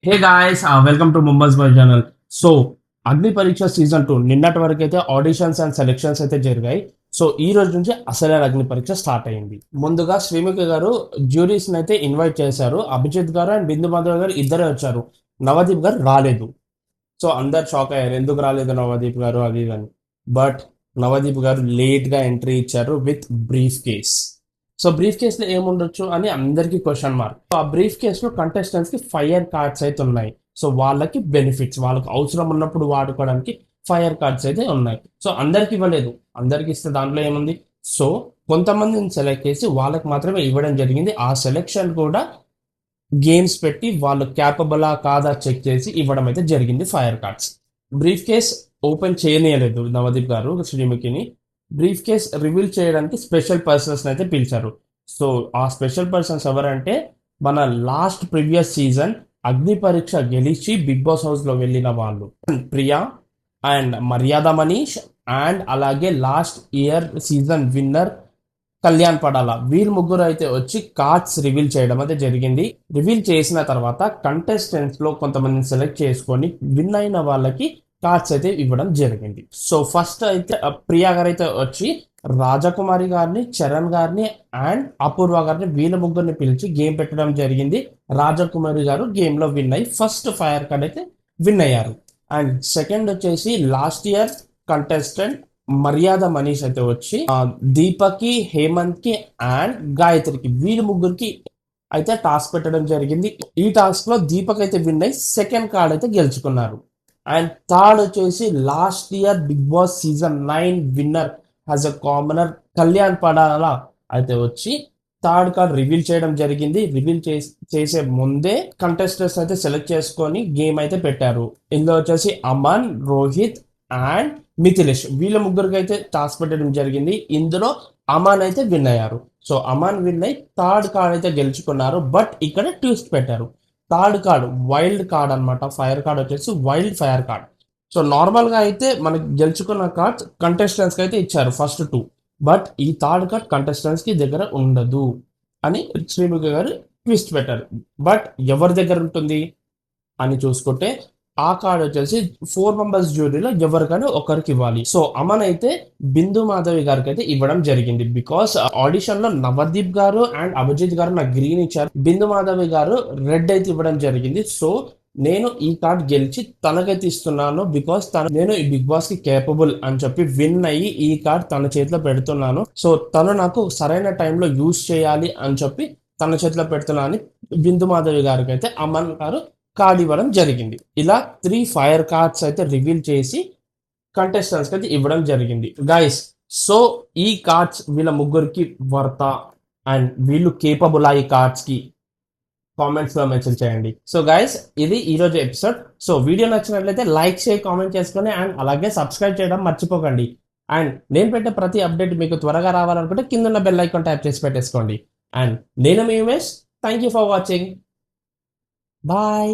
Hey guys welcome to Mumbai's boy channel. So Agni Pariksha season 2 నిన్నటి వరకు అయితే ఆడిషన్స్ అండ్ సెలెక్షన్స్ అయితే జరిగాయి. సో ఈ రోజు నుంచి అసలైన అగ్ని పరీక్ష స్టార్ట్ అయింది. ముందుగా శ్రీముఖి గారు జ్యూరీస్ అయితే ఇన్వైట్ చేశారు. అభిజిత్ గారు అండ్ బిందు మాధవ్ గారు ఇద్దరే వచ్చారు. నవదీప్ గారు రాలేదు. సో అందరు షాక్ అయ్యారు, ఎందుకు రాలేదు నవదీప్ గారు అది ఇది అని. బట్ నవదీప్ గారు లేట్ గా ఎంట్రీ ఇచ్చారు with brief case. So brief case లో ఏముండొచ్చు అని అందరికీ క్వశ్చన్ మార్క్. సో ఆ బ్రీఫ్ కేస్ లో కంటెస్టెంట్స్ కి ఫైర్ కార్డ్స్ అయితే ఉన్నాయి. సో వాళ్ళకి బెనిఫిట్స్, వాళ్ళకి అవసరం ఉన్నప్పుడు వాడుకోవడానికి ఫైర్ కార్డ్స్ అయితే ఉన్నాయి. సో అందరికి ఇవ్వలేదు, అందరికి ఇస్తే దాంట్లో ఏముంది. సో కొంతమందిని సెలెక్ట్ చేసి వాళ్ళకి మాత్రమే ఇవ్వడం జరిగింది. ఆ సెలెక్షన్ కూడా గేమ్స్ పెట్టి వాళ్ళు క్యాపబులా కాదా చెక్ చేసి ఇవ్వడం అయితే జరిగింది fire cards. Briefcase open చేయనీయలేదు నవదీప్ గారు శ్రీముఖిని. బ్రీఫ్ కేస్ రివీల్ చేయడానికి స్పెషల్ పర్సన్స్ అయితే పిలిచారు. సో ఆ స్పెషల్ పర్సన్స్ ఎవరంటే మన లాస్ట్ ప్రీవియస్ సీజన్ అగ్ని పరీక్ష గెలిచి బిగ్ బాస్ హౌస్ లో వెళ్ళిన వాళ్ళు ప్రియా అండ్ మర్యాద మనీష్ అండ్ అలాగే last year season winner Kalyan Padala. వీళ్ళు ముగ్గురు అయితే వచ్చి కార్డ్స్ రివీల్ చేయడం అయితే జరిగింది. రివీల్ చేసిన తర్వాత కంటెస్టెంట్స్ లో కొంతమందిని సెలెక్ట్ చేసుకొని విన్ అయిన వాళ్ళకి కార్డ్స్ అయితే ఇవ్వడం జరిగింది. సో ఫస్ట్ అయితే ప్రియా గారు అయితే వచ్చి రాజకుమారి గారిని, చరణ్ గారిని అండ్ అపూర్వ గారిని వీళ్ళ ముగ్గురిని పిలిచి గేమ్ పెట్టడం జరిగింది. రాజకుమారి గారు గేమ్ లో విన్ అయ్యి ఫస్ట్ ఫైర్ కార్డ్ అయితే విన్ అయ్యారు. అండ్ సెకండ్ వచ్చేసి లాస్ట్ ఇయర్ కంటెస్టెంట్ మర్యాద మనీష్ అయితే వచ్చి దీపక్కి, హేమంత్ కి అండ్ గాయత్రికి వీళ్ళ ముగ్గురికి అయితే టాస్క్ పెట్టడం జరిగింది. ఈ టాస్క్ లో దీపక్ అయితే విన్ అయ్యి సెకండ్ కార్డ్ అయితే గెలుచుకున్నారు. అండ్ థర్డ్ వచ్చేసి last year Bigg Boss season 9 winner as a commoner Kalyan Padala అయితే వచ్చి థర్డ్ కార్డ్ రివీల్ చేయడం జరిగింది. రివీల్ చేసే ముందే కంటెస్టెంట్స్ అయితే సెలెక్ట్ చేసుకొని గేమ్ అయితే పెట్టారు. ఇందులో వచ్చేసి అమన్, రోహిత్ అండ్ మిథిలేష్ వీళ్ళ ముగ్గురికి అయితే టాస్క్ పెట్టడం జరిగింది. ఇందులో అమాన్ అయితే విన్ అయ్యారు. సో అమాన్ విన్ అయ్యి థర్డ్ కార్డ్ అయితే గెలుచుకున్నారు. బట్ ఇక్కడ ట్విస్ట్ పెట్టారు. థర్డ్ కార్డ్ వైల్డ్ కార్డ్ అనమాట. ఫైర్ కార్డ్ వచ్చేసి wild fire card. So normal గా అయితే మనకి గెలుచుకున్న కార్డ్స్ కంటెస్టెంట్స్ కి అయితే ఇచ్చారు ఫస్ట్ 2. బట్ ఈ థర్డ్ కార్డ్ కంటెస్టెంట్స్ కి దగ్గర ఉండదు అని శ్రీముఖి గారు ట్విస్ట్ పెట్టారు. బట్ ఎవరి దగ్గర ఉంటుంది అని చూసుకుంటే ఆ కార్డ్ వచ్చేసి 4 మెంబర్స్ జ్యూరీలో ఎవరికైనా ఒకరికి ఇవ్వాలి. సో అమన్ అయితే బిందు మాధవి గారికి అయితే ఇవ్వడం జరిగింది. బికాస్ ఆడిషన్ లో నవదీప్ గారు అండ్ అభిజిత్ గారు నాకు గ్రీన్ ఇచ్చారు, బిందు మాధవి గారు రెడ్ అయితే ఇవ్వడం జరిగింది. సో నేను ఈ కార్డ్ గెలిచి తనకైతే ఇస్తున్నాను. బికాస్ నేను ఈ బిగ్ బాస్ కి కేపబుల్ అని చెప్పి విన్ అయ్యి ఈ కార్డ్ తన చేతిలో పెడుతున్నాను. సో తను నాకు సరైన టైంలో యూజ్ చేయాలి అని చెప్పి తన చేతిలో పెడుతున్నాను అని బిందు మాధవి గారికి అయితే అమన్ గారు కార్డ్ ఇవ్వడం జరిగింది. ఇలా 3 ఫైర్ కార్డ్స్ అయితే రివీల్ చేసి కంటెస్టెంట్స్ అయితే ఇవ్వడం జరిగింది గైస్. సో ఈ కార్డ్స్ వీళ్ళ ముగ్గురికి వర్తా అండ్ వీళ్ళు కేపబుల్ ఈ కార్డ్స్ కి కామెంట్స్ లో మెన్షన్ చేయండి. సో గైస్ ఇది ఈ రోజు ఎపిసోడ్. సో వీడియో నచ్చినట్లయితే లైక్ చేసి కామెంట్ చేసుకొని అండ్ అలాగే సబ్స్క్రైబ్ చేయడం మర్చిపోకండి. అండ్ నేను పెట్టే ప్రతి అప్డేట్ మీకు త్వరగా రావాలనుకుంటే కింద ఉన్న బెల్ ఐకాన్ ట్యాప్ చేసి పెట్టేసుకోండి. అండ్ నేను మీ Umesh, thank you for watching. Bye.